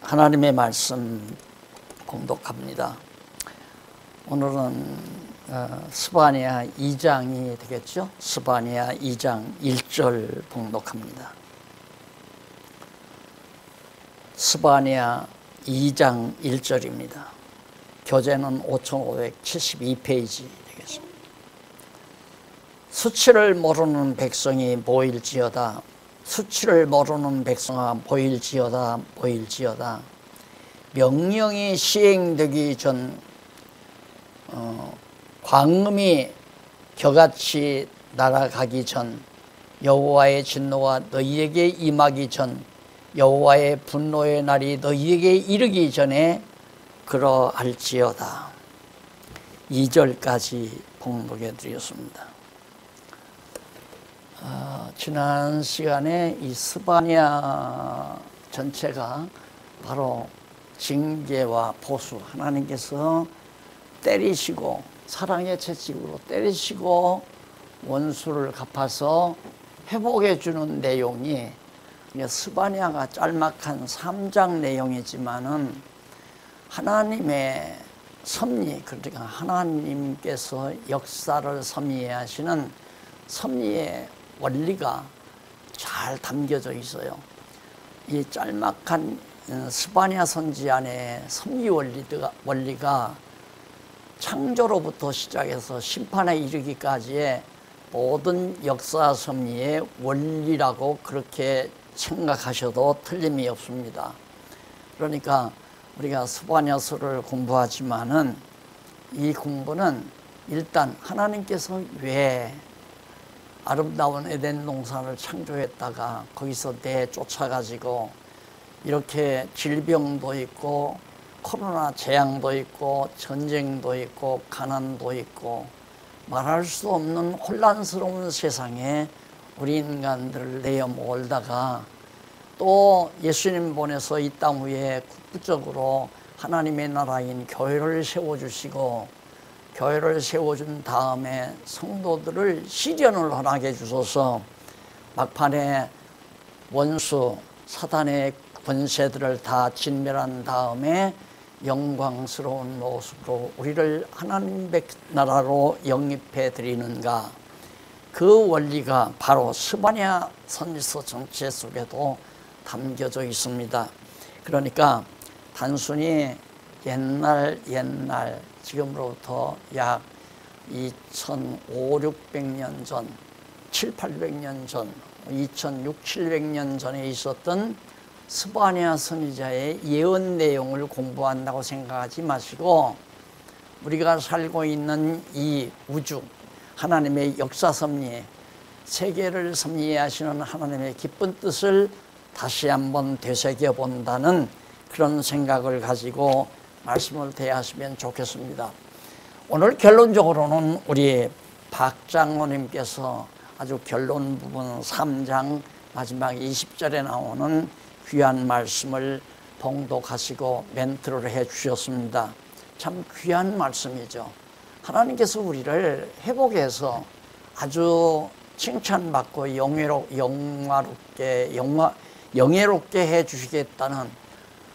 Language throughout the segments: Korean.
하나님의 말씀 공독합니다. 오늘은 스바냐 2장이 되겠죠. 스바냐 2장 1절 봉독합니다. 스바냐 2장 1절입니다. 교재는 5572페이지 되겠습니다. 수치를 모르는 백성이 보일지어다. 수치를 모르는 백성아 보일지어다. 보일지어다. 명령이 시행되기 전 광음이 겨같이 날아가기 전 여호와의 진노가 너희에게 임하기 전 여호와의 분노의 날이 너희에게 이르기 전에 그러할지어다. 2절까지 봉독해 드렸습니다. 지난 시간에 이 스바냐 전체가 바로 징계와 보수, 하나님께서 때리시고 사랑의 채찍으로 때리시고 원수를 갚아서 회복해 주는 내용이 스바냐가 짤막한 3장 내용이지만은 하나님의 섭리, 그러니까 하나님께서 역사를 섭리하시는 섭리의 원리가 잘 담겨져 있어요. 이 짤막한 스바냐 선지 안에 섭리 원리가 창조로부터 시작해서 심판에 이르기까지의 모든 역사 섭리의 원리라고 그렇게 생각하셔도 틀림이 없습니다. 그러니까 우리가 스바냐서를 공부하지만은 이 공부는 일단 하나님께서 왜 아름다운 에덴 동산을 창조했다가 거기서 내쫓아가지고 이렇게 질병도 있고 코로나 재앙도 있고 전쟁도 있고 가난도 있고 말할 수 없는 혼란스러운 세상에 우리 인간들을 내어 몰다가 또 예수님 보내서 이 땅 위에 국부적으로 하나님의 나라인 교회를 세워주시고 교회를 세워준 다음에 성도들을 시련을 허락해 주셔서 막판에 원수 사단의 권세들을 다 진멸한 다음에 영광스러운 모습으로 우리를 하나님 나라로 영입해 드리는가, 그 원리가 바로 스바냐 선지서 전체 속에도 담겨져 있습니다. 그러니까 단순히 옛날 지금으로부터 약 2500~600년 전, 700~800년 전, 2600~700년 전에 있었던 스바냐 선지자의 예언 내용을 공부한다고 생각하지 마시고 우리가 살고 있는 이 우주, 하나님의 역사 섭리, 세계를 섭리하시는 하나님의 기쁜 뜻을 다시 한번 되새겨 본다는 그런 생각을 가지고 말씀을 대하시면 좋겠습니다. 오늘 결론적으로는 우리 박 장로님께서 아주 결론 부분 3장 마지막 20절에 나오는 귀한 말씀을 봉독하시고 멘트를 해 주셨습니다. 참 귀한 말씀이죠. 하나님께서 우리를 회복해서 아주 칭찬받고 영예롭게 해 주시겠다는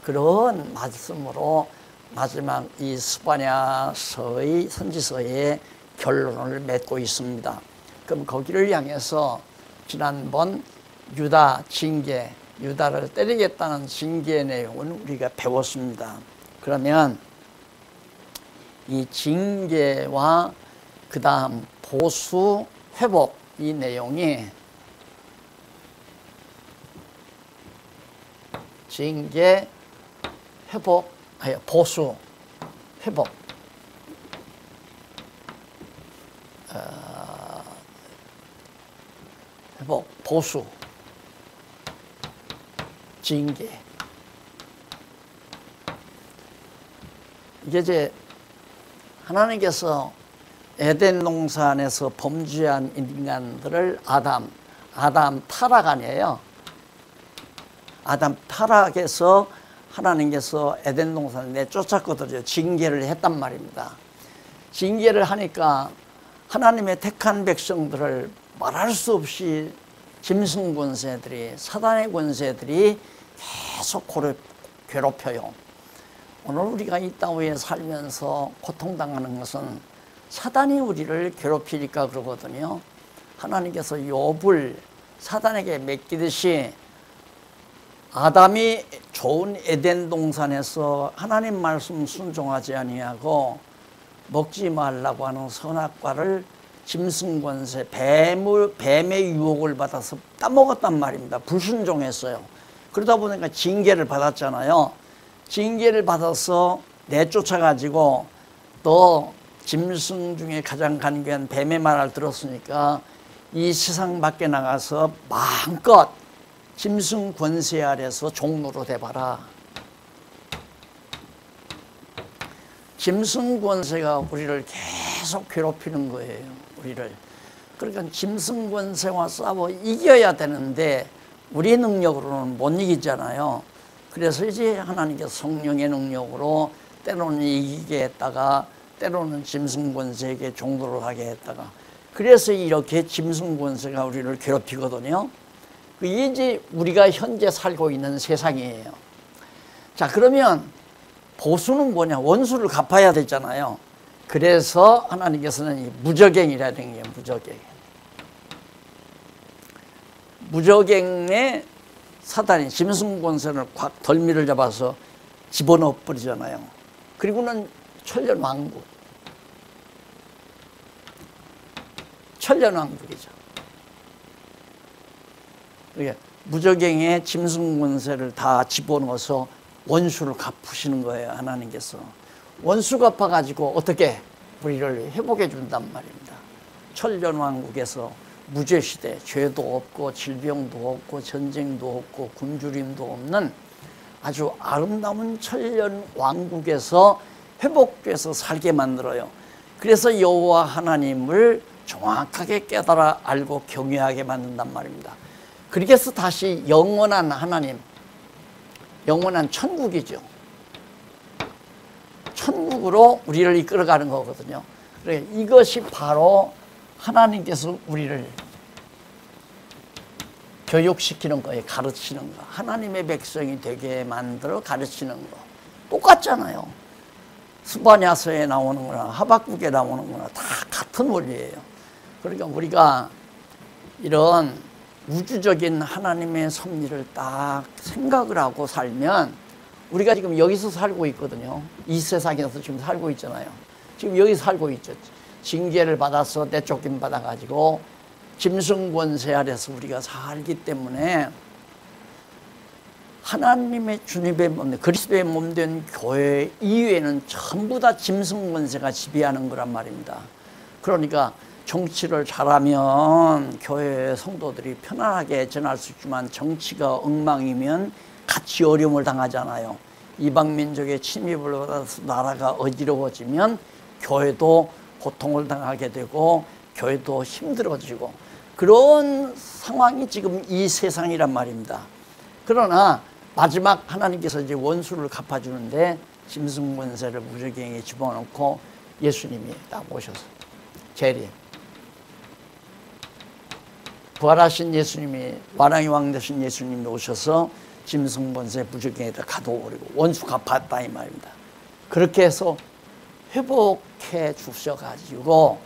그런 말씀으로 마지막 이 스바냐서의 선지서의 결론을 맺고 있습니다. 그럼 거기를 향해서 지난번 유다 징계, 유다를 때리겠다는 징계의 내용을 우리가 배웠습니다. 그러면 이 징계와 그 다음 보수, 회복, 이 내용이 징계, 회복, 보수, 회복, 회복, 보수, 징계. 이제 하나님께서 에덴 동산에서 범죄한 인간들을 아담 타락 아니에요. 아담 타락에서 하나님께서 에덴 동산에 내쫓았거든요. 징계를 했단 말입니다. 징계를 하니까 하나님의 택한 백성들을 말할 수 없이 짐승 권세들이, 사단의 권세들이 계속 괴롭혀요. 오늘 우리가 이 땅 위에 살면서 고통당하는 것은 사단이 우리를 괴롭히니까 그러거든요. 하나님께서 욥을 사단에게 맡기듯이 아담이 좋은 에덴 동산에서 하나님 말씀 순종하지 아니하고 먹지 말라고 하는 선악과를 짐승권세 뱀의 유혹을 받아서 따먹었단 말입니다. 불순종했어요. 그러다 보니까 징계를 받았잖아요. 징계를 받아서 내쫓아가지고 또 짐승 중에 가장 간교한 뱀의 말을 들었으니까 이 세상 밖에 나가서 마음껏 짐승 권세 아래서 종로로 돼봐라. 짐승 권세가 우리를 계속 괴롭히는 거예요. 우리를. 그러니까 짐승 권세와 싸워 이겨야 되는데 우리 능력으로는 못 이기잖아요. 그래서 이제 하나님께서 성령의 능력으로 때로는 이기게 했다가 때로는 짐승 권세에게 종도를 하게 했다가, 그래서 이렇게 짐승 권세가 우리를 괴롭히거든요. 그게 이제 우리가 현재 살고 있는 세상이에요. 자, 그러면 보수는 뭐냐? 원수를 갚아야 되잖아요. 그래서 하나님께서는 이 무저갱이라는 게 무저갱. 무저갱에 사단이 짐승 권세를 확 덜미를 잡아서 집어넣어 버리잖아요. 그리고는 천년왕국. 천년왕국이죠. 무저갱에 짐승 권세를 다 집어넣어서 원수를 갚으시는 거예요. 하나님께서. 원수 갚아가지고 어떻게 우리를 회복해 준단 말입니다. 천년왕국에서 무죄시대, 죄도 없고 질병도 없고 전쟁도 없고 굶주림도 없는 아주 아름다운 천년왕국에서 회복돼서 살게 만들어요. 그래서 여호와 하나님을 정확하게 깨달아 알고 경외하게 만든단 말입니다. 그렇게 해서 다시 영원한 하나님, 영원한 천국이죠. 천국으로 우리를 이끌어가는 거거든요. 그래, 이것이 바로 하나님께서 우리를 교육시키는 거예요. 가르치는 거. 하나님의 백성이 되게 만들어 가르치는 거. 똑같잖아요. 스바냐서에 나오는 거나 하박국에 나오는 거나 다 같은 원리예요. 그러니까 우리가 이런 우주적인 하나님의 섭리를 딱 생각을 하고 살면, 우리가 지금 여기서 살고 있거든요. 이 세상에서 지금 살고 있잖아요. 지금 여기 살고 있죠. 징계를 받아서 내쫓김 받아가지고 짐승 권세 아래서 우리가 살기 때문에 하나님의 주님의 몸, 그리스도의 몸된 교회 이외에는 전부 다 짐승 권세가 지배하는 거란 말입니다. 그러니까 정치를 잘하면 교회 성도들이 편안하게 전할 수 있지만 정치가 엉망이면 같이 어려움을 당하잖아요. 이방 민족의 침입을 받아서 나라가 어지러워지면 교회도 고통을 당하게 되고 교회도 힘들어지고, 그런 상황이 지금 이 세상이란 말입니다. 그러나 마지막 하나님께서 이제 원수를 갚아주는데 짐승 권세를 무저갱이에 집어넣고 예수님이 딱 오셔서 재림, 부활하신 예수님이, 만왕의 왕 되신 예수님이 오셔서 짐승 권세 무저갱이에다 가둬버리고 원수 갚았다 이 말입니다. 그렇게 해서 회복해 주셔가지고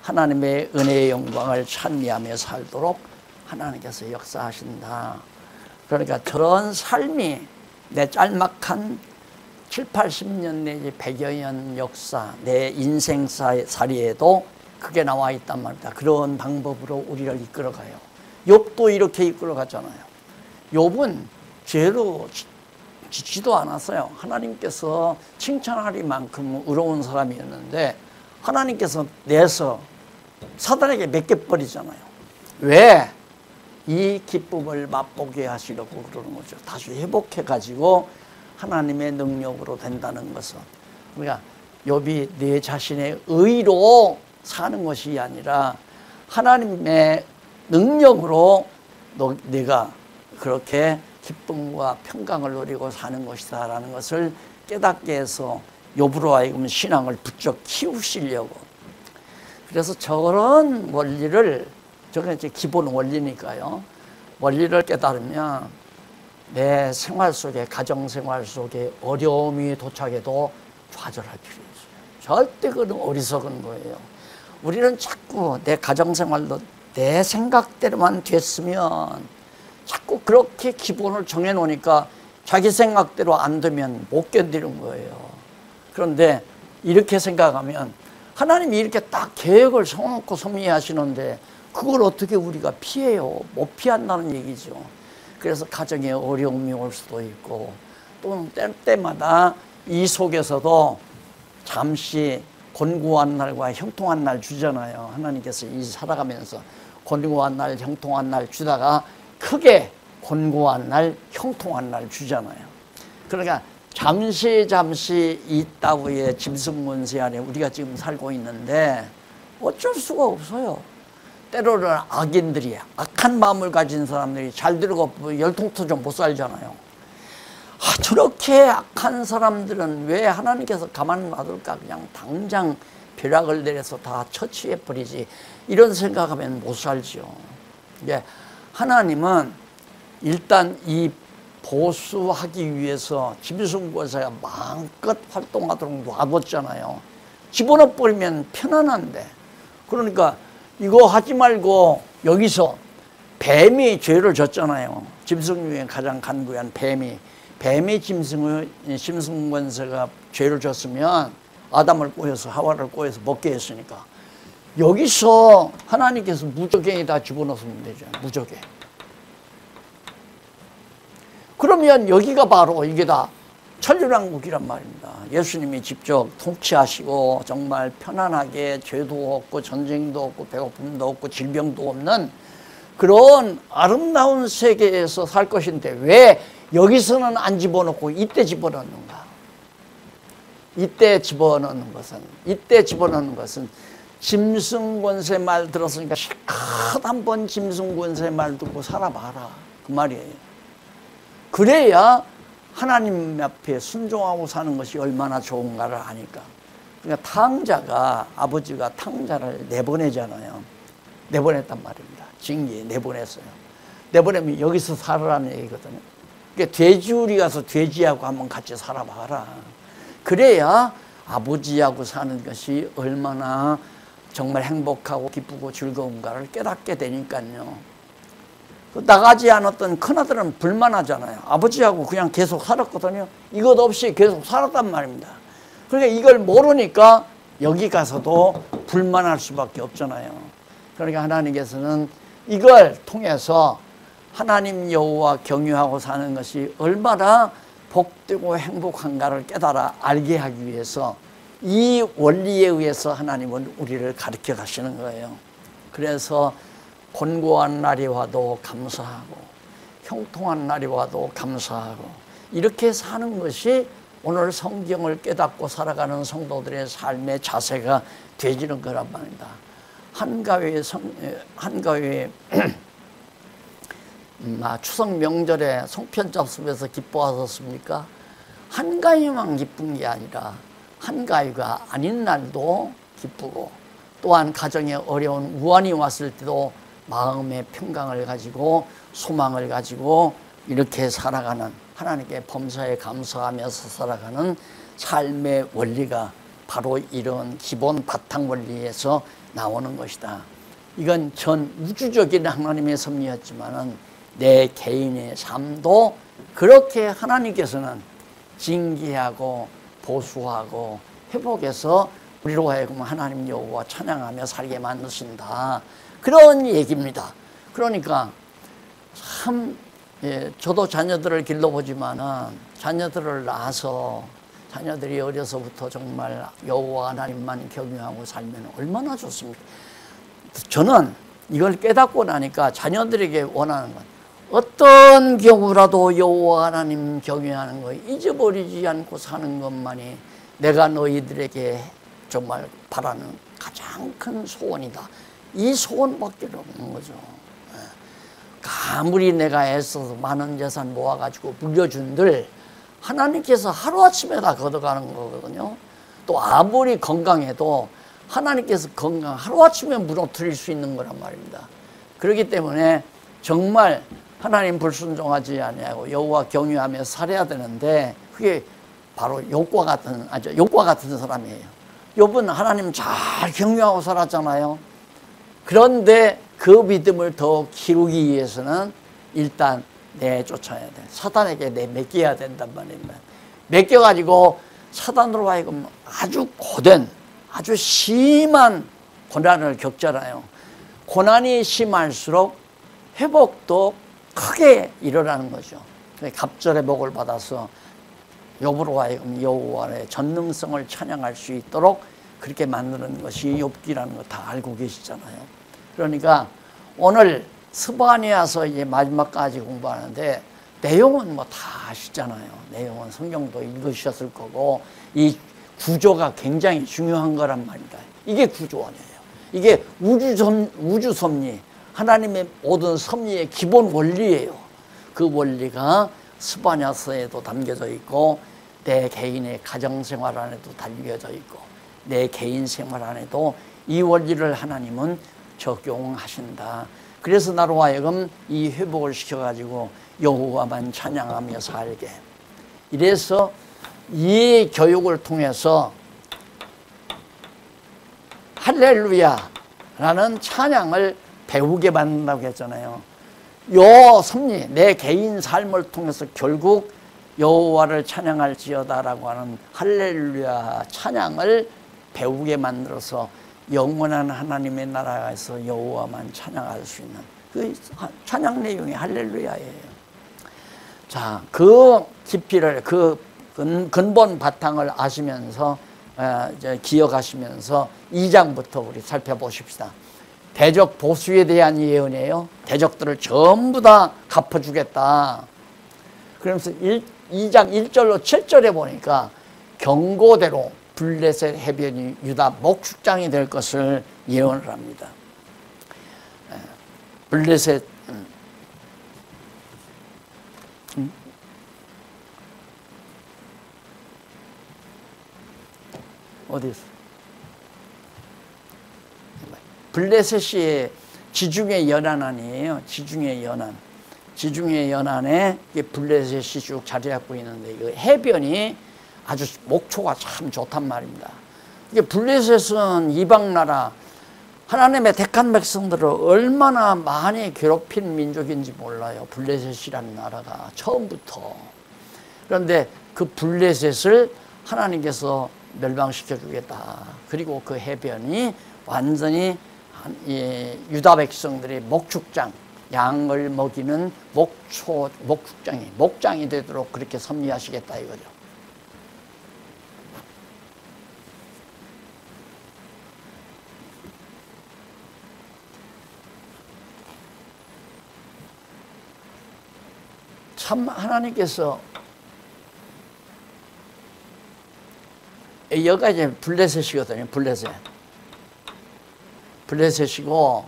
하나님의 은혜의 영광을 찬미하며 살도록 하나님께서 역사하신다. 그러니까 저런 삶이 내 짤막한 7, 80년 내지 100여 년 역사, 내 인생살이에도 그게 나와 있단 말입니다. 그런 방법으로 우리를 이끌어가요. 욥도 이렇게 이끌어갔잖아요. 욥은 죄로 지지도 않았어요. 하나님께서 칭찬하리만큼 의로운 사람이었는데 하나님께서 내서 사단에게 맡겨버리잖아요. 왜? 이 기쁨을 맛보게 하시려고 그러는 거죠. 다시 회복해가지고 하나님의 능력으로 된다는 것은, 그러니까 욥이 내 자신의 의로 사는 것이 아니라 하나님의 능력으로 내가 그렇게 기쁨과 평강을 누리고 사는 것이다 라는 것을 깨닫게 해서 욥으로 하여금 신앙을 부쩍 키우시려고. 그래서 저런 원리를, 저게 이제 기본 원리니까요. 원리를 깨달으면 내 생활 속에, 가정생활 속에 어려움이 도착해도 좌절할 필요 없어요. 절대 그건 어리석은 거예요. 우리는 자꾸 내 가정생활도 내 생각대로만 됐으면 자꾸 그렇게 기본을 정해놓으니까 자기 생각대로 안 되면 못 견디는 거예요. 그런데 이렇게 생각하면 하나님이 이렇게 딱 계획을 세워놓고 섭리하시는데 그걸 어떻게 우리가 피해요? 못 피한다는 얘기죠. 그래서 가정에 어려움이 올 수도 있고 또는 때마다 이 속에서도 잠시 곤고한 날과 형통한 날 주잖아요. 하나님께서 이 살아가면서 곤고한 날, 형통한 날 주다가 크게 곤고한 날, 형통한 날 주잖아요. 그러니까 잠시 이 따위의 짐승권세 안에 우리가 지금 살고 있는데 어쩔 수가 없어요. 때로는 악인들이, 악한 마음을 가진 사람들이 잘 들고 열통토 못 살잖아요. 저렇게 악한 사람들은 왜 하나님께서 가만 놔둘까? 그냥 당장 벼락을 내려서 다 처치해 버리지. 이런 생각하면 못 살죠. 하나님은 일단 이 보수하기 위해서 짐승권세가 마음껏 활동하도록 놔뒀잖아요. 집어넣어 버리면 편안한데. 그러니까 이거 하지 말고 여기서 뱀이 죄를 졌잖아요. 짐승 중에 가장 간구한 뱀이 짐승권세가 죄를 졌으면 아담을 꼬여서 하와를 꼬여서 먹게 했으니까 여기서 하나님께서 무적행에다 집어넣으면 되죠. 무적행. 그러면 여기가 바로 이게 다 천륜왕국이란 말입니다. 예수님이 직접 통치하시고 정말 편안하게 죄도 없고 전쟁도 없고 배고픔도 없고 질병도 없는 그런 아름다운 세계에서 살 것인데 왜 여기서는 안 집어넣고 이때 집어넣는가? 이때 집어넣는 것은 짐승권세 말 들었으니까 실컷 한번 짐승권세 말 듣고 살아봐라 그 말이에요. 그래야 하나님 앞에 순종하고 사는 것이 얼마나 좋은가를 아니까. 그러니까 탕자가, 아버지가 탕자를 내보내잖아요. 내보냈단 말입니다. 징계에 내보냈어요. 내보내면 여기서 살아라는 얘기거든요. 그러니까 돼지우리 가서 돼지하고 한번 같이 살아봐라. 그래야 아버지하고 사는 것이 얼마나 정말 행복하고 기쁘고 즐거운가를 깨닫게 되니까요. 나가지 않았던 큰아들은 불만하잖아요. 아버지하고 그냥 계속 살았거든요. 이것 없이 계속 살았단 말입니다. 그러니까 이걸 모르니까 여기 가서도 불만할 수밖에 없잖아요. 그러니까 하나님께서는 이걸 통해서 하나님 여호와 경유하고 사는 것이 얼마나 복되고 행복한가를 깨달아 알게 하기 위해서 이 원리에 의해서 하나님은 우리를 가르쳐 가시는 거예요. 그래서 곤고한 날이 와도 감사하고 형통한 날이 와도 감사하고 이렇게 사는 것이 오늘 성경을 깨닫고 살아가는 성도들의 삶의 자세가 되지는 거란 말입니다. 한가위에 추석 명절에 송편 잡수면서 기뻐하셨습니까? 한가위만 기쁜 게 아니라 한가위가 아닌 날도 기쁘고 또한 가정에 어려운 우환이 왔을 때도 마음의 평강을 가지고 소망을 가지고 이렇게 살아가는 하나님께 범사에 감사하면서 살아가는 삶의 원리가 바로 이런 기본 바탕 원리에서 나오는 것이다. 이건 전 우주적인 하나님의 섭리였지만은 내 개인의 삶도 그렇게 하나님께서는 징계하고 보수하고 회복해서 우리로 하여금 하나님 여호와 찬양하며 살게 만드신다. 그런 얘기입니다. 그러니까 참 저도 자녀들을 길러보지만은 자녀들을 낳아서 자녀들이 어려서부터 정말 여호와 하나님만 경유하고 살면 얼마나 좋습니까? 저는 이걸 깨닫고 나니까 자녀들에게 원하는 건 어떤 경우라도 여호와 하나님 경유하는 거 잊어버리지 않고 사는 것만이 내가 너희들에게 정말 바라는 가장 큰 소원이다. 이 소원밖에 없는 거죠. 아무리 내가 애써서 많은 재산 모아가지고 물려준들 하나님께서 하루아침에 다 걷어가는 거거든요. 또 아무리 건강해도 하나님께서 건강 하루아침에 무너뜨릴 수 있는 거란 말입니다. 그렇기 때문에 정말 하나님 불순종하지 아니하고 여호와 경유하며 살아야 되는데 그게 바로 욥과 같은 사람이에요. 욥은 하나님 잘 경유하고 살았잖아요. 그런데 그 믿음을 더 키우기 위해서는 일단 내쫓아야 돼. 사단에게 맡겨야 된단 말입니다. 맡겨가지고 사단으로 하여금 아주 고된, 아주 심한 고난을 겪잖아요. 고난이 심할수록 회복도 크게 일어나는 거죠. 갑절의 복을 받아서 욥으로 하여금 여호와의 전능성을 찬양할 수 있도록 그렇게 만드는 것이 욥기라는 거 다 알고 계시잖아요. 그러니까 오늘 스바냐서 이제 마지막까지 공부하는데 내용은 뭐 다 아시잖아요. 내용은 성경도 읽으셨을 거고 이 구조가 굉장히 중요한 거란 말입니다. 이게 구조원이에요. 이게 우주 섭리, 하나님의 모든 섭리의 기본 원리예요. 그 원리가 스바냐서에도 담겨져 있고 내 개인의 가정생활 안에도 담겨져 있고 내 개인 생활 안에도 이 원리를 하나님은 적용하신다. 그래서 나로 하여금 이 회복을 시켜가지고 여호와만 찬양하며 살게. 이래서 이 교육을 통해서 할렐루야라는 찬양을 배우게 만든다고 했잖아요. 요 섭리, 내 개인 삶을 통해서 결국 여호와를 찬양할지어다라고 하는 할렐루야 찬양을 배우게 만들어서 영원한 하나님의 나라에서 여호와만 찬양할 수 있는 그 찬양 내용이 할렐루야예요. 자, 그 깊이를, 그 근본 바탕을 아시면서 이제 기억하시면서 2장부터 우리 살펴보십시다. 대적 보수에 대한 예언이에요. 대적들을 전부 다 갚아주겠다. 그러면서 2장 1절로 7절에 보니까 경고대로 블레셋 해변이 유다 목축장이 될 것을 예언을 합니다. 블레셋 어디 있어? 블레셋이 지중해 연안 아니에요. 지중해 연안. 지중해 연안에 블레셋이 쭉 자리 잡고 있는데 이 해변이 아주 목초가 참 좋단 말입니다. 이게 블레셋은 이방 나라 하나님의 택한 백성들을 얼마나 많이 괴롭힌 민족인지 몰라요. 블레셋이라는 나라가 처음부터. 그런데 그 블레셋을 하나님께서 멸망시켜 주겠다. 그리고 그 해변이 완전히 유다 백성들의 목축장, 양을 먹이는 목장이 되도록 그렇게 섭리하시겠다 이거죠. 참 하나님께서 여기가 이제 블레셋이거든요. 블레셋이고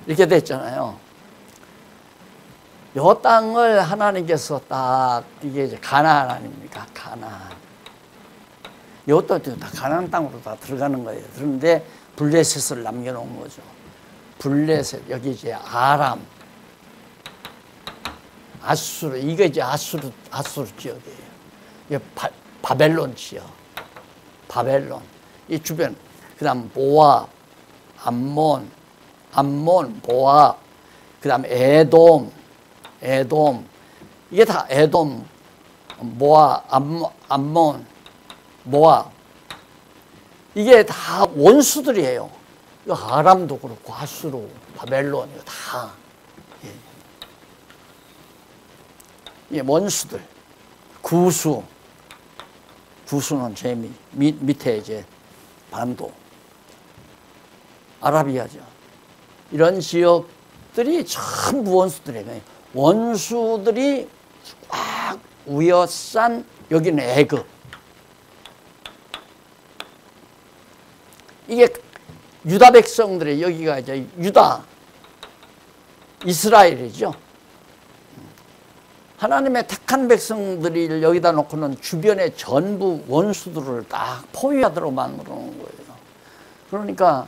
이렇게 됐잖아요. 요 땅을 하나님께서 딱 이게 이제 가나안 아닙니까? 가나안. 요것도 다 가나안 땅으로 다 들어가는 거예요. 그런데 블레셋을 남겨놓은 거죠. 블레셋 여기 이제 아람, 아수르, 이게 이제 아수르 지역이에요. 이게 바벨론 지역, 바벨론 이 주변. 그다음 모압, 암몬, 모압. 그다음 에돔 이게 다 에돔, 모압, 암몬, 모압. 이게 다 원수들이에요. 아람도 그렇고 아수르, 바벨론 이거 다. 예, 원수들. 구수는 제 밑에 이제 반도, 아라비아죠. 이런 지역들이 전부 원수들이에요. 원수들이 꽉 우여싼 여기는 애굽. 이게 유다 백성들의 여기가 이제 유다, 이스라엘이죠. 하나님의 택한 백성들이 여기다 놓고는 주변의 전부 원수들을 딱 포위하도록 만들어 놓은 거예요. 그러니까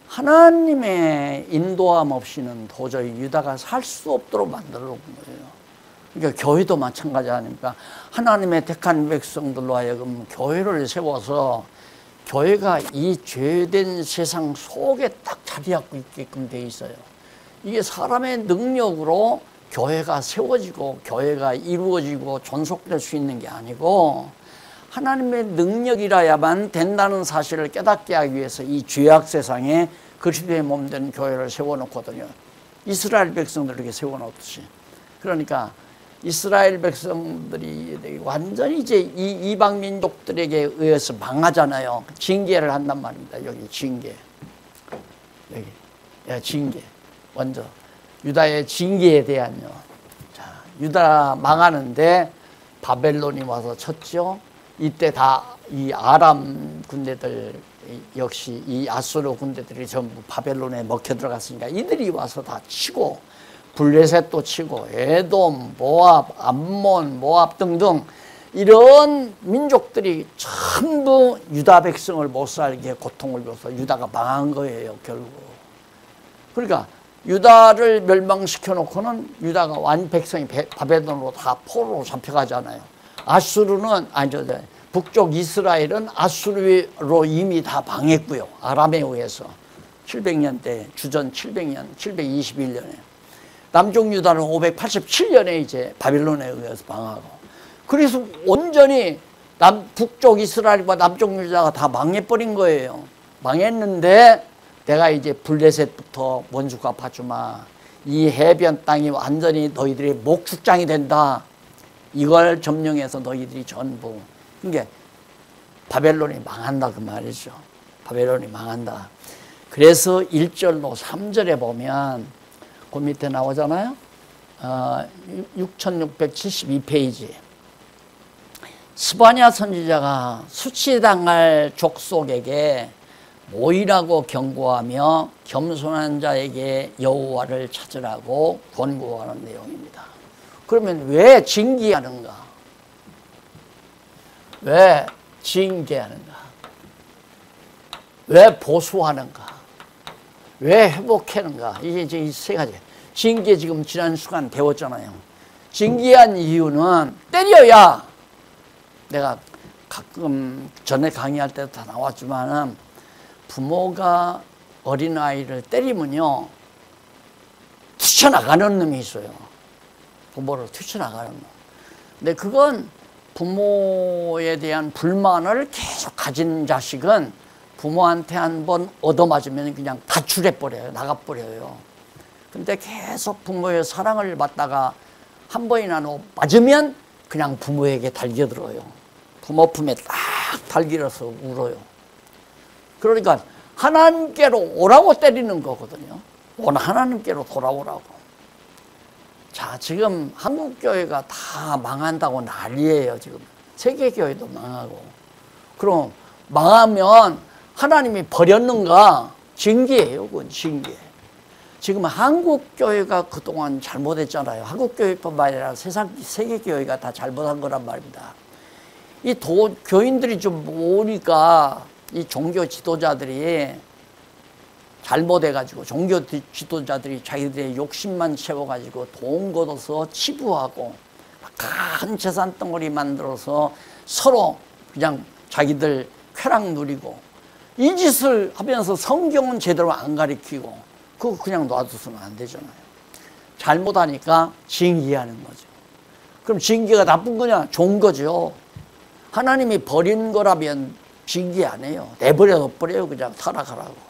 하나님의 인도함 없이는 도저히 유다가 살 수 없도록 만들어 놓은 거예요. 그러니까 교회도 마찬가지 아닙니까? 하나님의 택한 백성들로 하여금 교회를 세워서 교회가 이 죄된 세상 속에 딱 자리 잡고 있게끔 돼 있어요. 이게 사람의 능력으로 교회가 세워지고 교회가 이루어지고 존속될 수 있는 게 아니고 하나님의 능력이라야만 된다는 사실을 깨닫게 하기 위해서 이 죄악 세상에 그리스도의 몸된 교회를 세워놓거든요. 이스라엘 백성들에게 세워놓듯이. 그러니까 이스라엘 백성들이 완전히 이제 이 이방 민족들에게 의해서 망하잖아요. 징계를 한단 말입니다. 여기 징계. 여기 징계. 먼저 유다의 징계에 대한요. 자, 유다 망하는데 바벨론이 와서 쳤죠. 이때 다 이 아람 군대들 역시 이 아수르 군대들이 전부 바벨론에 먹혀 들어갔으니까 이들이 와서 다 치고 블레셋도 치고 에돔, 모압, 암몬, 모압 등등 이런 민족들이 전부 유다 백성을 못 살게 고통을 줘서 유다가 망한 거예요, 결국. 그러니까 유다를 멸망시켜 놓고는 유다가 백성이 바벨론으로 다 포로로 잡혀가잖아요. 아수르는 북쪽 이스라엘은 아수르로 이미 다 망했고요. 아람에 의해서 700년 때 주전 700년 721년에 남쪽 유다는 587년에 이제 바벨론에 의해서 망하고 그래서 온전히 북쪽 이스라엘과 남쪽 유다가 다 망해버린 거예요. 망했는데 내가 이제 블레셋부터 원수 갚아주마. 이 해변 땅이 완전히 너희들의 목축장이 된다. 이걸 점령해서 너희들이 전부. 그러니까 바벨론이 망한다 그 말이죠. 바벨론이 망한다. 그래서 1절로 3절에 보면 그 밑에 나오잖아요. 6672페이지. 스바냐 선지자가 수치당할 족속에게 모이라고 경고하며 겸손한 자에게 여호와를 찾으라고 권고하는 내용입니다. 그러면 왜 징계하는가? 왜 징계하는가? 왜 보수하는가? 왜 회복하는가? 이게 이제 이 세 가지. 징계 지금 지난 시간 배웠잖아요. 징계한 이유는 때려야 내가 가끔 전에 강의할 때도 다 나왔지만은 부모가 어린아이를 때리면요 튀쳐나가는 놈이 있어요. 부모를 튀쳐나가는 놈. 근데 그건 부모에 대한 불만을 계속 가진 자식은 부모한테 한번 얻어맞으면 그냥 가출해버려요. 나가버려요. 근데 계속 부모의 사랑을 받다가 한 번이나 맞으면 그냥 부모에게 달겨들어요. 부모 품에 딱 달기러서 울어요. 그러니까 하나님께로 오라고 때리는 거거든요. 하나님께로 돌아오라고. 자, 지금 한국교회가 다 망한다고 난리예요. 지금 세계교회도 망하고. 그럼 망하면 하나님이 버렸는가? 징계예요. 그건 징계. 지금 한국교회가 그동안 잘못했잖아요. 한국교회뿐만 아니라 세계교회가 다 잘못한 거란 말입니다. 이 교인들이 좀 오니까 이 종교 지도자들이 잘못해가지고 종교 지도자들이 자기들의 욕심만 채워가지고 돈 걷어서 치부하고 큰 재산 덩어리 만들어서 서로 그냥 자기들 쾌락 누리고 이 짓을 하면서 성경은 제대로 안 가르치고 그거 그냥 놔두서는 안 되잖아요. 잘못하니까 징계하는 거죠. 그럼 징계가 나쁜 거냐? 좋은 거죠. 하나님이 버린 거라면 징계 안 해요. 내버려둬버려요. 그냥 타락하라고.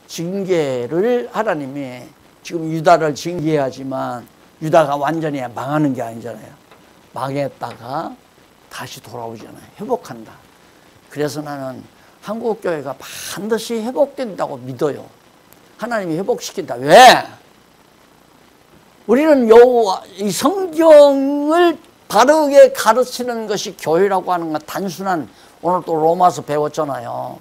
징계를 하나님이 지금 유다를 징계하지만 유다가 완전히 망하는 게 아니잖아요. 망했다가 다시 돌아오잖아요. 회복한다. 그래서 나는 한국교회가 반드시 회복된다고 믿어요. 하나님이 회복시킨다. 왜? 우리는 여호와 이 성경을 바르게 가르치는 것이 교회라고 하는 건 단순한 오늘 또 로마서 배웠잖아요.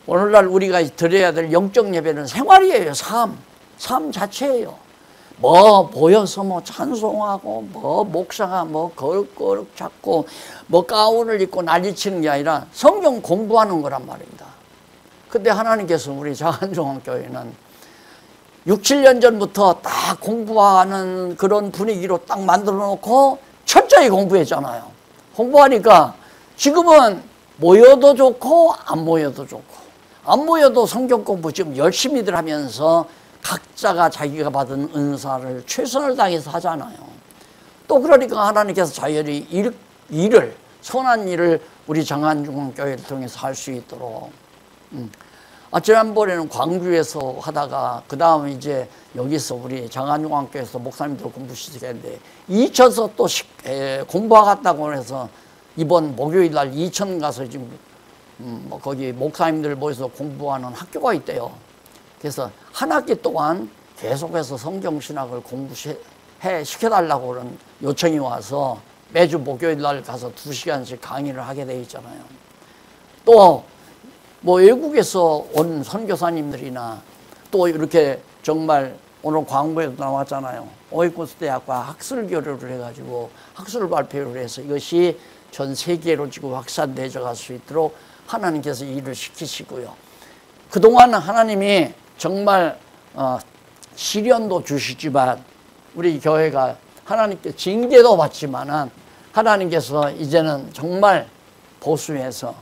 오늘날 우리가 드려야 될 영적 예배는 생활이에요. 삶 자체예요. 뭐 모여서 뭐 찬송하고 뭐 목사가 뭐 거룩거룩 잡고 뭐 가운을 입고 난리치는 게 아니라 성경 공부하는 거란 말입니다. 근데 하나님께서 우리 자한종합교회는 6, 7년 전부터 딱 공부하는 그런 분위기로 딱 만들어 놓고 철저히 공부했잖아요. 공부하니까 지금은 모여도 좋고 안 모여도 좋고, 안 모여도 성경 공부 지금 열심히들 하면서 각자가 자기가 받은 은사를 최선을 다해서 하잖아요. 또 그러니까 하나님께서 자연히 일을 선한 일을 우리 장안중앙교회를 통해서 할 수 있도록 지난번에는 광주에서 하다가 그 다음에 이제 여기서 우리 장안중앙교회에서 목사님들 공부 시작했는데 이천서 또 공부하겠다고 해서 이번 목요일 날 이천 가서 지금 뭐 거기 목사님들 모여서 공부하는 학교가 있대요. 그래서 한 학기 동안 계속해서 성경신학을 시켜달라고 그런 요청이 와서 매주 목요일 날 가서 2시간씩 강의를 하게 돼 있잖아요. 또 뭐 외국에서 온 선교사님들이나 또 이렇게 정말 오늘 광고에도 나왔잖아요. 오이코스 대학과 학술 교류를 해가지고 학술 발표를 해서 이것이 전 세계로 지금 확산되어 갈 수 있도록 하나님께서 일을 시키시고요. 그동안 하나님이 정말 시련도 주시지만 우리 교회가 하나님께 징계도 받지만은 하나님께서 이제는 정말 보수해서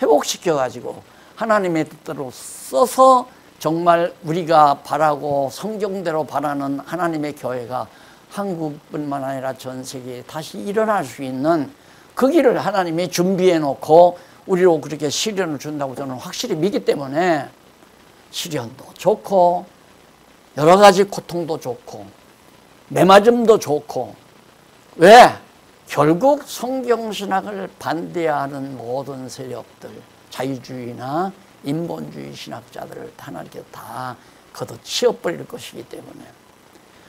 회복시켜가지고 하나님의 뜻대로 써서 정말 우리가 바라고 성경대로 바라는 하나님의 교회가 한국뿐만 아니라 전 세계에 다시 일어날 수 있는 그 길을 하나님이 준비해 놓고 우리로 그렇게 시련을 준다고 저는 확실히 믿기 때문에 시련도 좋고 여러 가지 고통도 좋고 매맞음도 좋고, 왜? 결국 성경신학을 반대하는 모든 세력들, 자유주의나 인본주의 신학자들을 하나님께서 다 걷어치워버릴 것이기 때문에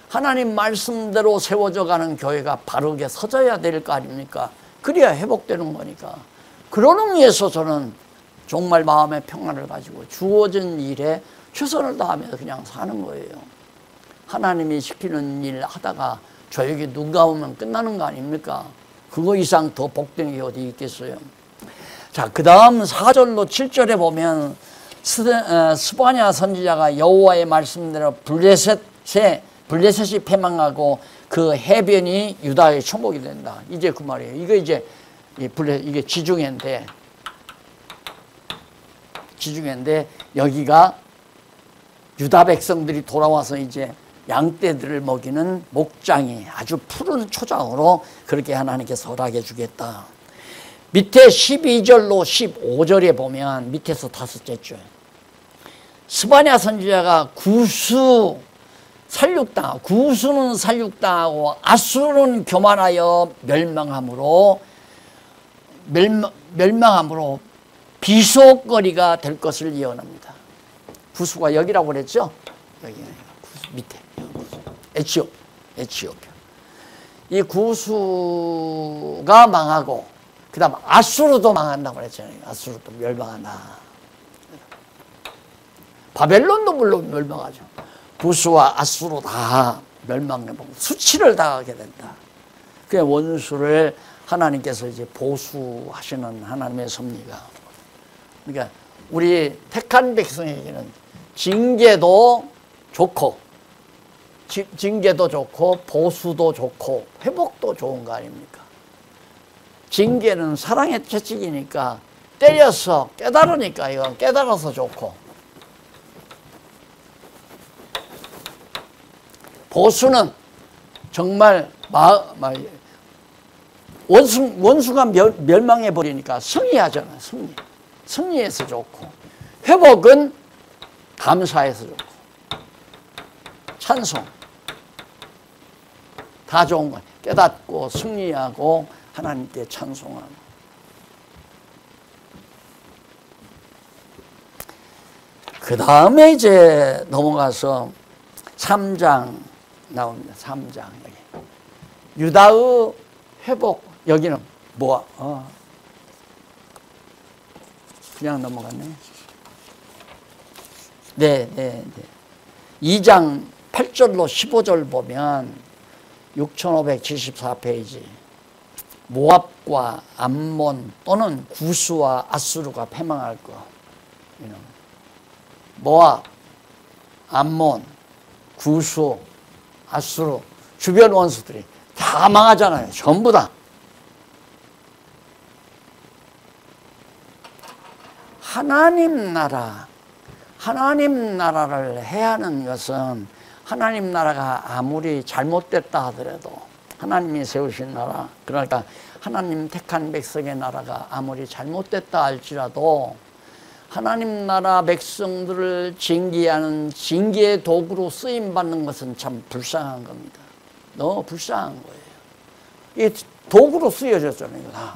하나님 말씀대로 세워져 가는 교회가 바르게 서져야 될 거 아닙니까? 그래야 회복되는 거니까. 그러는 위해서 저는 정말 마음의 평안을 가지고 주어진 일에 최선을 다하면서 그냥 사는 거예요. 하나님이 시키는 일 하다가 저에게 누가 오면 끝나는 거 아닙니까? 그거 이상 더 복되는 게 어디 있겠어요? 자, 그 다음 4절로 7절에 보면 스바냐 선지자가 여호와의 말씀대로 블레셋이 패망하고 그 해변이 유다의 초목이 된다. 이제 그 말이에요. 이거 이제 이게 지중해인데 여기가 유다 백성들이 돌아와서 이제 양떼들을 먹이는 목장이 아주 푸른 초장으로 그렇게 하나님께서 허락해 주겠다. 밑에 12절로 15절에 보면 밑에서 다섯째 줄 스바냐 선지자가 구수는 살육당하고 아수르는 교만하여 멸망함으로 비속거리가 될 것을 예언합니다. 구수가 여기라고 그랬죠? 여기 밑에 에티오피아. 이 구수가 망하고 그 다음 아수르도 망한다고 그랬잖아요. 아수르도 멸망한다. 바벨론도 물론 멸망하죠. 구수와 아수르 다 멸망하고 수치를 당하게 된다. 그 원수를 하나님께서 이제 보수하시는 하나님의 섭리가. 그러니까 우리 택한 백성에게는 징계도 좋고 보수도 좋고 회복도 좋은 거 아닙니까? 징계는 사랑의 채찍이니까 때려서 깨달으니까 이건 깨달아서 좋고, 보수는 정말 원수가 멸망해 버리니까 승리하잖아요. 승리해서 좋고, 회복은 감사해서 좋고, 찬송 다 좋은 거예요. 깨닫고 승리하고 하나님께 찬송하고. 그 다음에 이제 넘어가서 3장 나옵니다. 3장 여기 유다의 회복. 여기는 뭐야? 그냥 넘어갔네. 네. 2장 8절로 15절 보면 6574페이지 모압과 암몬 또는 구스와 아수르가 패망할 것. 모압, 암몬, 구스, 아수르 주변 원수들이 다 망하잖아요. 전부 다. 하나님 나라를 해하는 것은 하나님 나라가 아무리 잘못됐다 하더라도 하나님이 세우신 나라, 그러니까 하나님 택한 백성의 나라가 아무리 잘못됐다 할지라도 하나님 나라 백성들을 징계하는 징계의 도구로 쓰임받는 것은 참 불쌍한 겁니다. 너무 불쌍한 거예요. 이 도구로 쓰여졌잖아요. 이거 다.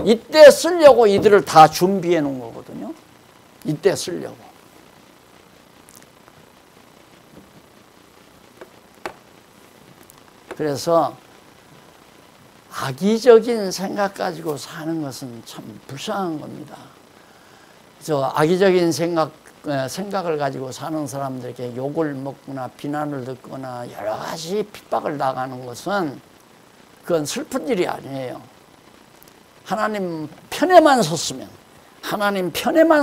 이때 쓰려고 이들을 다 준비해 놓은 거거든요. 이때 쓰려고. 그래서 악의적인 생각 가지고 사는 것은 참 불쌍한 겁니다. 저 악의적인 생각을 가지고 사는 사람들에게 욕을 먹거나 비난을 듣거나 여러 가지 핍박을 당하는 것은 그건 슬픈 일이 아니에요. 하나님 편에만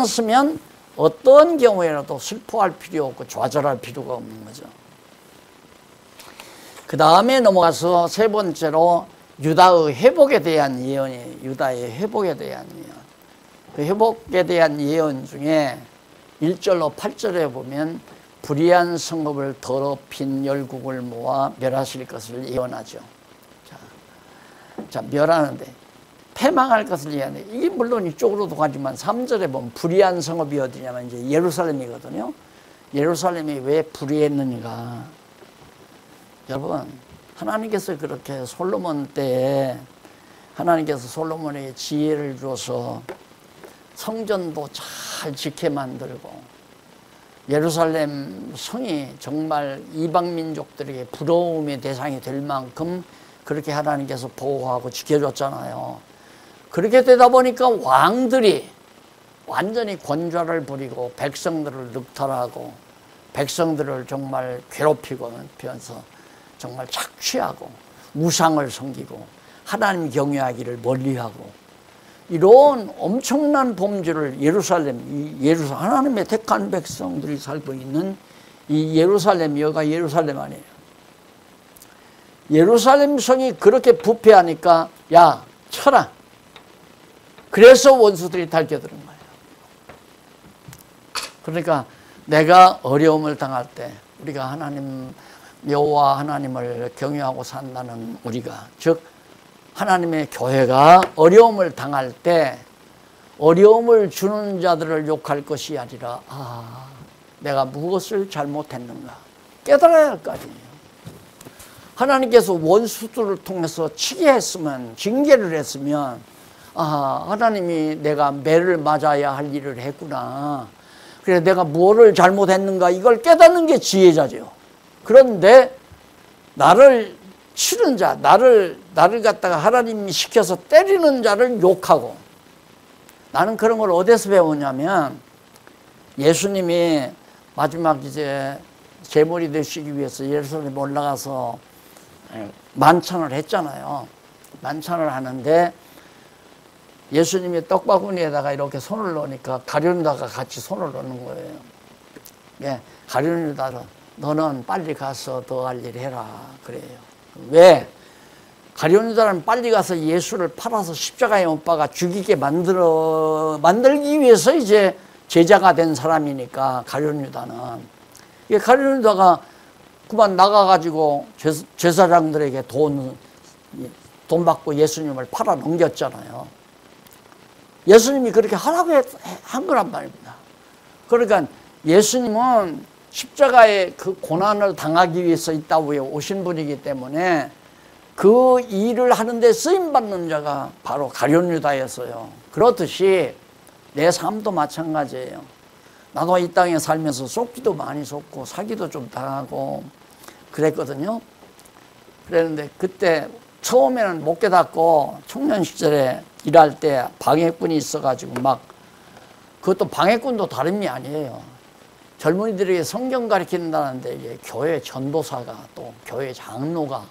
서면 어떤 경우에라도 슬퍼할 필요 없고 좌절할 필요가 없는 거죠. 그 다음에 넘어가서 세 번째로 유다의 회복에 대한 예언이에요. 유다의 회복에 대한 예언. 그 회복에 대한 예언 중에 1절로 8절에 보면 불의한 성읍을 더럽힌 열국을 모아 멸하실 것을 예언하죠. 자, 멸하는데 패망할 것을 예언해. 이게 물론 이쪽으로도 가지만 3절에 보면 불의한 성읍이 어디냐면 이제 예루살렘이거든요. 예루살렘이 왜 불의했느니가. 여러분, 하나님께서 그렇게 솔로몬 때에 하나님께서 솔로몬에게 지혜를 줘서 성전도 잘 지켜 만들고 예루살렘 성이 정말 이방 민족들에게 부러움의 대상이 될 만큼 그렇게 하나님께서 보호하고 지켜줬잖아요. 그렇게 되다 보니까 왕들이 완전히 권좌를 부리고 백성들을 늑탈하고 백성들을 정말 괴롭히고 하면서 정말 착취하고 우상을 섬기고 하나님 경외하기를 멀리하고 이런 엄청난 범죄를 예루살렘 하나님의 택한 백성들이 살고 있는 이 예루살렘, 여가 예루살렘 아니에요. 예루살렘 성이 그렇게 부패하니까 야 쳐라. 그래서 원수들이 달겨드는 거예요. 그러니까 내가 어려움을 당할 때 우리가 하나님 여호와 하나님을 경외하고 산다는 우리가, 즉 하나님의 교회가 어려움을 당할 때 어려움을 주는 자들을 욕할 것이 아니라 내가 무엇을 잘못했는가 깨달아야 할 거 아니에요. 하나님께서 원수들을 통해서 치게 했으면, 징계를 했으면 하나님이 내가 매를 맞아야 할 일을 했구나. 그래 내가 무엇을 잘못했는가 이걸 깨닫는 게 지혜자죠. 그런데 나를 치는 자, 나를 갖다가 하나님이 시켜서 때리는 자를 욕하고, 나는 그런 걸 어디서 배우냐면 예수님이 마지막 이제 제물이 되시기 위해서 예루살렘에 올라가서 만찬을 했잖아요. 만찬을 하는데 예수님이 떡바구니에다가 이렇게 손을 넣으니까 가룟유다가 같이 손을 넣는 거예요. 예, 가룟유다는 너는 빨리 가서 더 할 일 해라 그래요. 왜? 가룟유다는 빨리 가서 예수를 팔아서 십자가에 못 박아 죽이게 만들기 위해서 이제 제자가 된 사람이니까 가룟유다는. 가룟유다가 그만 나가가지고 제사장들에게 돈 받고 예수님을 팔아 넘겼잖아요. 예수님이 그렇게 하라고 한 거란 말입니다. 그러니까 예수님은 십자가의 그 고난을 당하기 위해서 이 땅에 오신 분이기 때문에 그 일을 하는데 쓰임받는 자가 바로 가룟유다였어요. 그렇듯이 내 삶도 마찬가지예요. 나도 이 땅에 살면서 속기도 많이 속고 사기도 좀 당하고 그랬거든요. 그랬는데 그때 처음에는 못 깨닫고 청년 시절에 일할 때 방해꾼이 있어가지고 막, 그것도 방해꾼도 다름이 아니에요. 젊은이들에게 성경 가르친다는데 이제 교회 전도사가 또 교회 장로가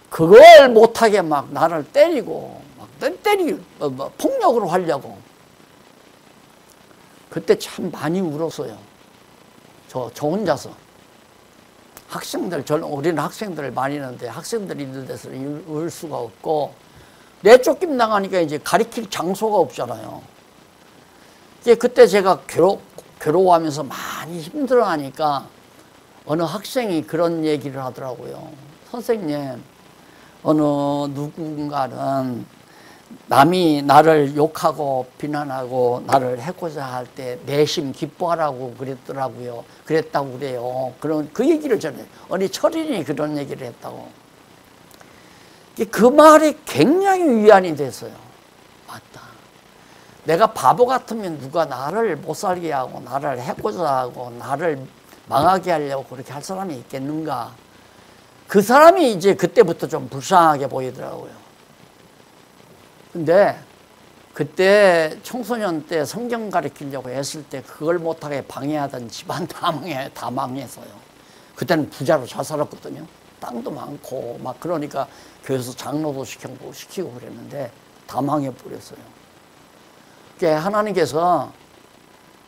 그걸 못하게 막 나를 때리고 막 폭력으로 하려고. 그때 참 많이 울었어요. 저 혼자서. 학생들, 어린 학생들 많이 있는데 학생들이 있는 데서 울 수가 없고, 내쫓김 당하니까 이제 가르칠 장소가 없잖아요. 이제 그때 제가 괴로워하면서 많이 힘들어하니까 어느 학생이 그런 얘기를 하더라고요. 선생님, 어느 누군가는 남이 나를 욕하고 비난하고 나를 해코자 할 때 내심 기뻐하라고 그랬다고 그래요. 그 얘기를 전해. 어느 철인이 그런 얘기를 했다고. 그 말이 굉장히 위안이 됐어요. 맞다. 내가 바보 같으면 누가 나를 못 살게 하고 나를 해코자 하고 나를 망하게 하려고 그렇게 할 사람이 있겠는가. 그 사람이 이제 그때부터 좀 불쌍하게 보이더라고요. 근데 그때 청소년 때 성경 가르치려고 했을 때 그걸 못하게 방해하던 집안 다 망했어요. 그때는 부자로 잘 살았거든요. 땅도 많고 막 그러니까 교회에서 장로도 시키고 그랬는데 다 망해버렸어요. 그러니까 하나님께서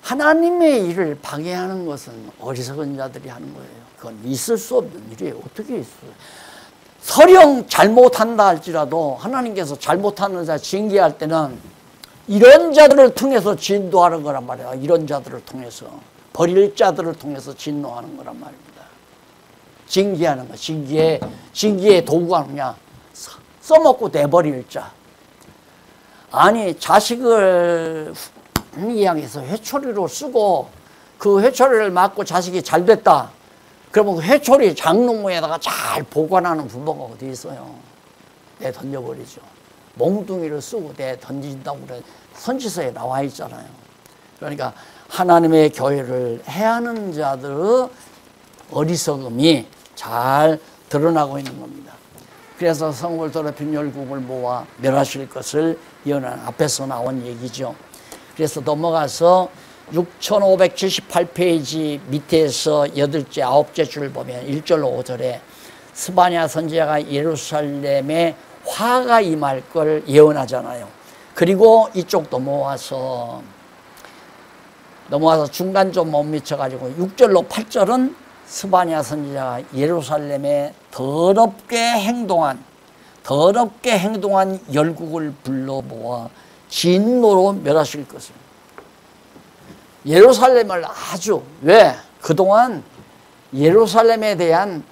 하나님의 일을 방해하는 것은 어리석은 자들이 하는 거예요. 그건 있을 수 없는 일이에요. 어떻게 있어요? 설령 잘못한다 할지라도 하나님께서 잘못하는 자 징계할 때는 이런 자들을 통해서 진노하는 거란 말이야. 이런 자들을 통해서. 버릴 자들을 통해서 진노하는 거란 말입니다. 징계하는 거. 징계의 도구가 뭐냐? 써먹고 내버릴 자. 아니, 자식을 이양해서 회초리로 쓰고 그 회초리를 맞고 자식이 잘 됐다. 그러면 그 회초리 장롱에다가 잘 보관하는 부모가 어디 있어요? 내 던져버리죠. 몽둥이를 쓰고 내 던진다고 그래. 선지서에 나와 있잖아요. 그러니까 하나님의 교회를 해하는 자들의 어리석음이 잘 드러나고 있는 겁니다. 그래서 성을 더럽힌 열국을 모아 멸하실 것을 예언한 앞에서 나온 얘기죠. 그래서 넘어가서 6578페이지 밑에서 8째, 9째 줄 보면 1절로 5절에 스바냐 선지자가 예루살렘에 화가 임할 걸 예언하잖아요. 그리고 이쪽 넘어와서 중간 좀 못 미쳐가지고 6절로 8절은 스바냐 선지자가 예루살렘에 더럽게 행동한 열국을 불러 모아 진노로 멸하실 것을. 예루살렘을 아주, 왜? 그동안 예루살렘에 대한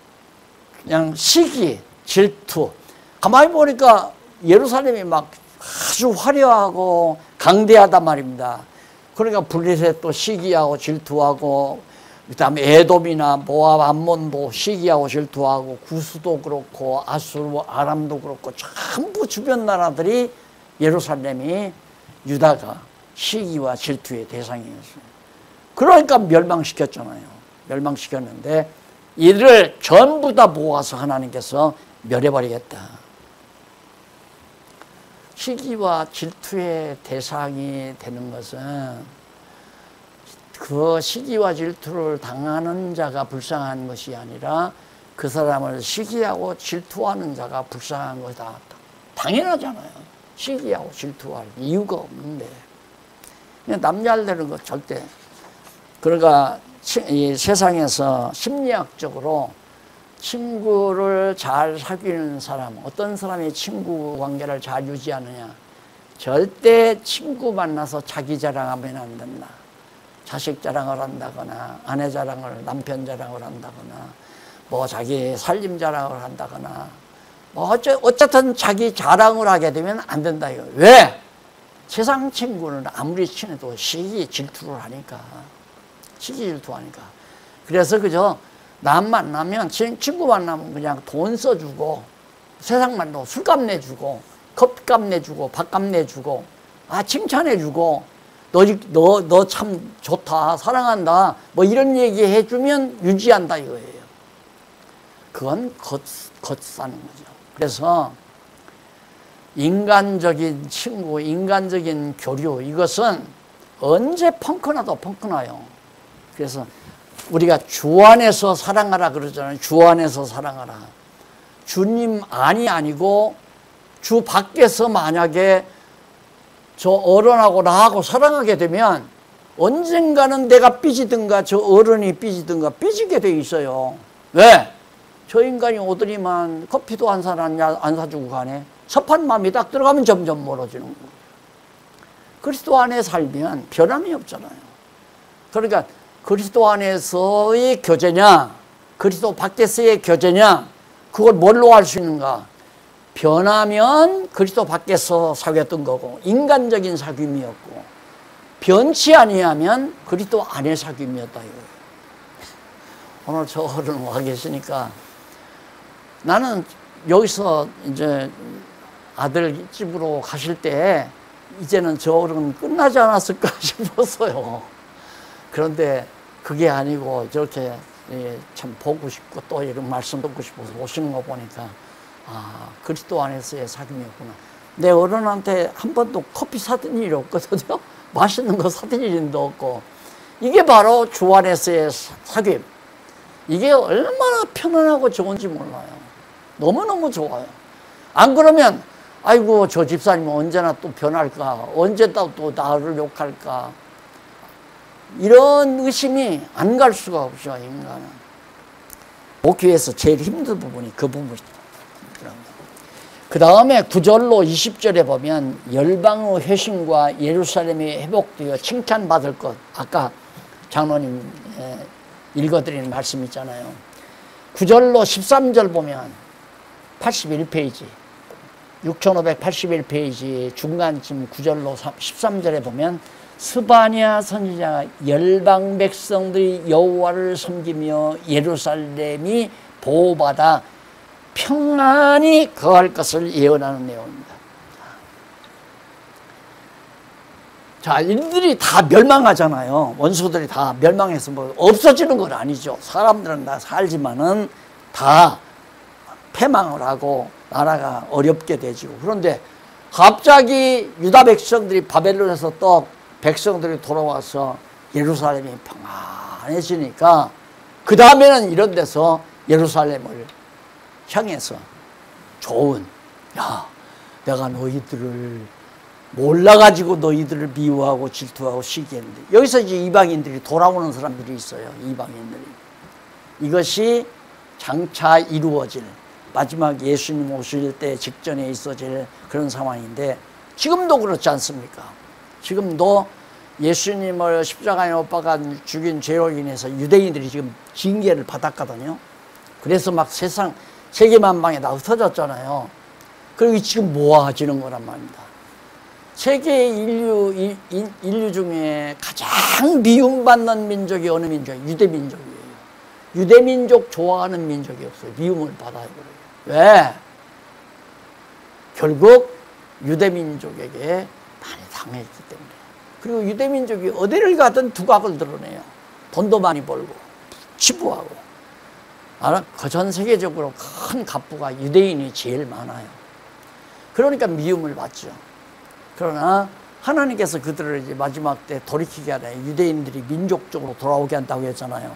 그냥 시기, 질투. 가만히 보니까 예루살렘이 막 아주 화려하고 강대하단 말입니다. 그러니까 블레셋도 시기하고 질투하고, 그 다음에 에돔이나 모압, 암몬도 시기하고 질투하고, 구스도 그렇고, 아수르, 아람도 그렇고, 전부 주변 나라들이 예루살렘이 유다가 시기와 질투의 대상이었어요. 그러니까 멸망시켰잖아요. 멸망시켰는데 이를 전부 다 모아서 하나님께서 멸해버리겠다. 시기와 질투의 대상이 되는 것은 그 시기와 질투를 당하는 자가 불쌍한 것이 아니라 그 사람을 시기하고 질투하는 자가 불쌍한 것이다. 당연하잖아요. 시기하고 질투할 이유가 없는데. 남 잘 되는 거 절대. 그러니까 이 세상에서 심리학적으로 친구를 잘 사귀는 사람, 어떤 사람이 친구 관계를 잘 유지하느냐. 절대 친구 만나서 자기 자랑하면 안 된다. 자식 자랑을 한다거나 아내 자랑을, 남편 자랑을 한다거나 뭐 자기 살림 자랑을 한다거나 뭐 어쨌든 자기 자랑을 하게 되면 안 된다 이거. 왜? 세상 친구는 아무리 친해도 시기 질투를 하니까. 시기 질투하니까. 그래서 그저 남 만나면, 친구 만나면 그냥 돈 써주고, 세상 만나고 술값 내주고, 컵값 내주고, 밥값 내주고, 칭찬해주고, 너 참 좋다, 사랑한다, 뭐 이런 얘기 해주면 유지한다 이거예요. 그건 겉 사는 거죠. 그래서 인간적인 친구, 인간적인 교류, 이것은 언제 펑크나도 펑크나요. 그래서 우리가 주 안에서 사랑하라 그러잖아요. 주 안에서 사랑하라. 주님 안이 아니고 주 밖에서 만약에 저 어른하고 나하고 사랑하게 되면 언젠가는 내가 삐지든가 저 어른이 삐지든가 삐지게 돼 있어요. 왜? 저 인간이 오더니만 커피도 안 사주고 가네. 섭한 마음이 딱 들어가면 점점 멀어지는 거예요. 그리스도 안에 살면 변함이 없잖아요. 그러니까 그리스도 안에서의 교제냐 그리스도 밖에서의 교제냐 그걸 뭘로 할 수 있는가? 변하면 그리스도 밖에서 사귀었던 거고 인간적인 사귐이었고 변치 아니하면 그리스도 안에 사귐이었다 이거예요. 오늘 저 어른 와 계시니까 나는 여기서 이제 아들 집으로 가실 때 이제는 저 어른 끝나지 않았을까 싶었어요. 그런데 그게 아니고 저렇게 참 보고 싶고 또 이런 말씀 듣고 싶어서 오시는 거 보니까 아 그리스도 안에서의 사귐이었구나. 내 어른한테 한 번도 커피 사든 일이 없거든요. 맛있는 거 사든 일도 없고 이게 바로 주 안에서의 사귐. 이게 얼마나 편안하고 좋은지 몰라요. 너무너무 좋아요. 안 그러면 아이고 저 집사님은 언제나 또 변할까 언제 또 나를 욕할까 이런 의심이 안 갈 수가 없죠. 인간은 목회에서 제일 힘든 부분이 그 부분이죠. 그 다음에 9절로 20절에 보면 열방의 회심과 예루살렘이 회복되어 칭찬받을 것 아까 장로님 읽어드리는 말씀 있잖아요. 9절로 13절 보면 81페이지 6581페이지 중간쯤 9절로 13절에 보면 스바냐 선지자가 열방 백성들이 여호와를 섬기며 예루살렘이 보호받아 평안히 거할 것을 예언하는 내용입니다. 자, 이들이 다 멸망하잖아요. 원수들이 다 멸망해서 뭐 없어지는 건 아니죠. 사람들은 다 살지만은 다 패망을 하고 나라가 어렵게 되지고 그런데 갑자기 유다 백성들이 바벨론에서 또 백성들이 돌아와서 예루살렘이 평안해지니까 그 다음에는 이런 데서 예루살렘을 향해서 좋은 야 내가 너희들을 몰라가지고 너희들을 미워하고 질투하고 시기했는데 여기서 이제 이방인들이 돌아오는 사람들이 있어요. 이방인들이 이것이 장차 이루어질 마지막 예수님 오실 때 직전에 있어질 그런 상황인데 지금도 그렇지 않습니까? 지금도 예수님을 십자가에 못 박아 죽인 죄로 인해서 유대인들이 지금 징계를 받았거든요. 그래서 막 세상 세계만방에 다 흩어졌잖아요. 그리고 지금 모아지는 거란 말입니다. 세계 인류 중에 가장 미움받는 민족이 어느 민족이에요? 유대민족이에요. 유대민족 좋아하는 민족이 없어요. 미움을 받아요. 왜? 결국 유대민족에게 많이 당했기 때문에. 그리고 유대민족이 어디를 가든 두각을 드러내요. 돈도 많이 벌고 치부하고. 그 전 세계적으로 큰 갑부가 유대인이 제일 많아요. 그러니까 미움을 받죠. 그러나 하나님께서 그들을 이제 마지막 때 돌이키게 하나요. 유대인들이 민족적으로 돌아오게 한다고 했잖아요.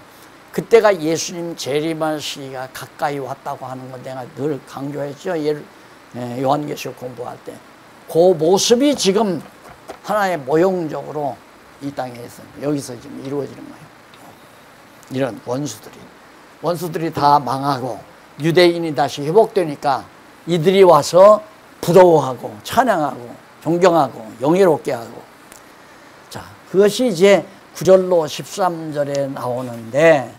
그때가 예수님 재림할 시기가 가까이 왔다고 하는 건 내가 늘 강조했죠. 요한계시록 공부할 때. 그 모습이 지금 하나의 모형적으로 이 땅에서 여기서 지금 이루어지는 거예요. 이런 원수들이 다 망하고 유대인이 다시 회복되니까 이들이 와서 부러워하고 찬양하고 존경하고 영예롭게 하고 자 그것이 이제 9절로 13절에 나오는데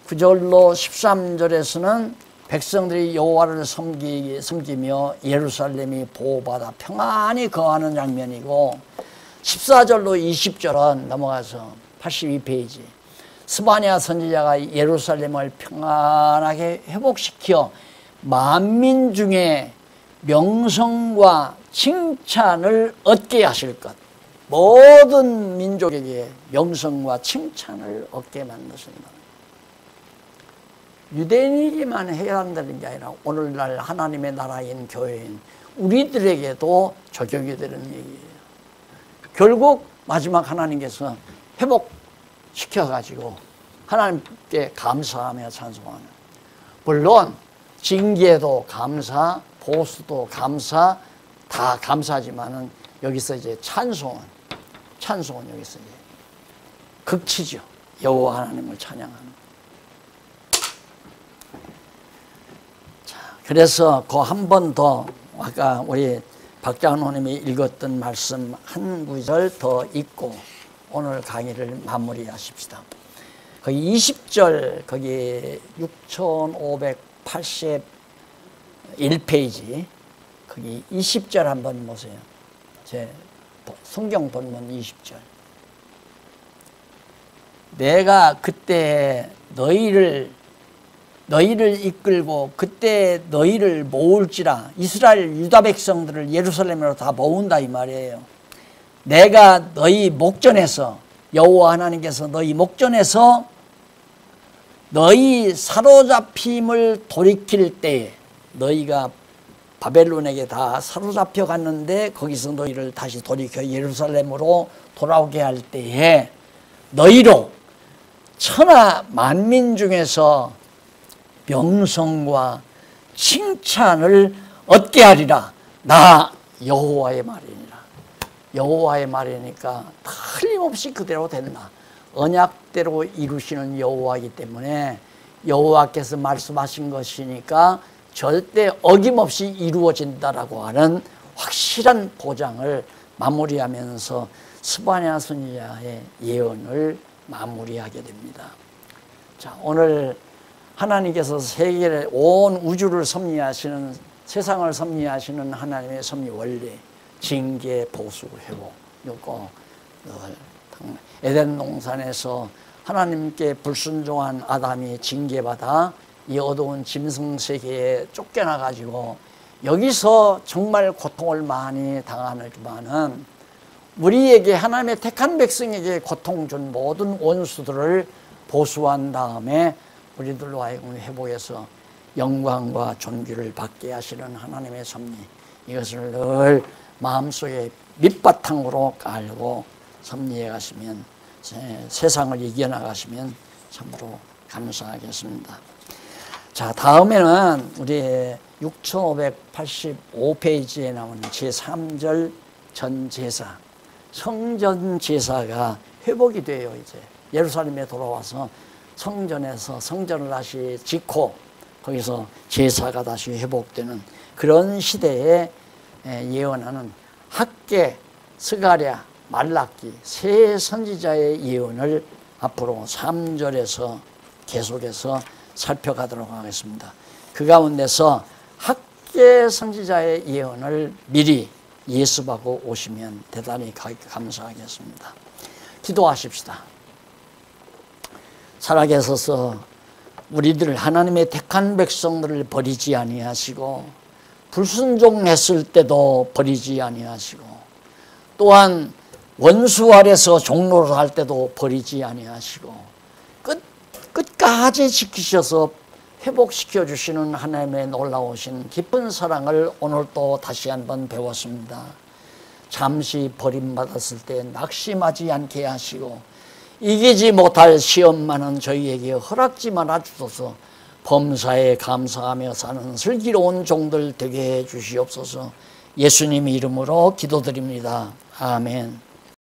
9절로 13절에서는 백성들이 여호와를 섬기며 예루살렘이 보호받아 평안히 거하는 장면이고 14절로 20절은 넘어가서 82페이지 스바냐 선지자가 예루살렘을 평안하게 회복시켜 만민 중에 명성과 칭찬을 얻게 하실 것. 모든 민족에게 명성과 칭찬을 얻게 만드신다. 유대인에게만 해야 한다는 게 아니라 오늘날 하나님의 나라인 교회인 우리들에게도 적용이 되는 얘기예요. 결국 마지막 하나님께서 회복 시켜가지고 하나님께 감사하며 찬송하는, 물론 징계도 감사, 보수도 감사, 다 감사하지만은 여기서 이제 찬송은 여기서 이제 극치죠. 여호와 하나님을 찬양하는. 자, 그래서 그 한 번 더 아까 우리 박장로님이 읽었던 말씀 한 구절 더 읽고 오늘 강의를 마무리하십시다. 거기 20절, 거기 6581페이지, 거기 20절 한번 보세요. 제 성경 본문 20절. 내가 그때 너희를 이끌고 그때 너희를 모을지라. 이스라엘 유다 백성들을 예루살렘으로 다 모은다 이 말이에요. 내가 너희 목전에서, 여호와 하나님께서 너희 목전에서 너희 사로잡힘을 돌이킬 때에, 너희가 바벨론에게 다 사로잡혀 갔는데 거기서 너희를 다시 돌이켜 예루살렘으로 돌아오게 할 때에 너희로 천하 만민 중에서 명성과 칭찬을 얻게 하리라. 나 여호와의 말이니라. 여호와의 말이니까 틀림없이 그대로 된다. 언약대로 이루시는 여호와이기 때문에 여호와께서 말씀하신 것이니까 절대 어김없이 이루어진다라고 하는 확실한 보장을 마무리하면서 스바냐 선지자의 예언을 마무리하게 됩니다. 자, 오늘 하나님께서 세계를, 온 우주를 섭리하시는, 세상을 섭리하시는 하나님의 섭리 원리, 징계, 보수, 회복, 요거 에덴 동산에서 하나님께 불순종한 아담이 징계받아 이 어두운 짐승 세계에 쫓겨나 가지고 여기서 정말 고통을 많이 당하지만은 우리에게, 하나님의 택한 백성에게 고통 준 모든 원수들을 보수한 다음에 우리들로 하여금 회복해서 영광과 존귀를 받게 하시는 하나님의 섭리, 이것을 늘 마음속에 밑바탕으로 깔고 섭리해 가시면, 세상을 이겨나가시면 참으로 감사하겠습니다. 자, 다음에는 우리 6585페이지에 나오는 제3절 전제사, 성전 제사가 회복이 돼요. 이제 예루살렘에 돌아와서 성전에서 성전을 다시 짓고 거기서 제사가 다시 회복되는 그런 시대에 예언하는 학개, 스가랴, 말라기 세 선지자의 예언을 앞으로 3절에서 계속해서 살펴가도록 하겠습니다. 그 가운데서 학개 선지자의 예언을 미리 예습하고 오시면 대단히 감사하겠습니다. 기도하십시다. 살아계셔서 우리들 하나님의 택한 백성들을 버리지 아니하시고 불순종했을 때도 버리지 아니하시고 또한 원수 아래서 종로를 할 때도 버리지 아니하시고 끝까지 지키셔서 회복시켜 주시는 하나님의 놀라우신 깊은 사랑을 오늘 또 다시 한번 배웠습니다. 잠시 버림받았을 때 낙심하지 않게 하시고 이기지 못할 시험만은 저희에게 허락지 말아 주소서. 범사에 감사하며 사는 슬기로운 종들 되게 해 주시옵소서. 예수님 이름으로 기도드립니다. 아멘.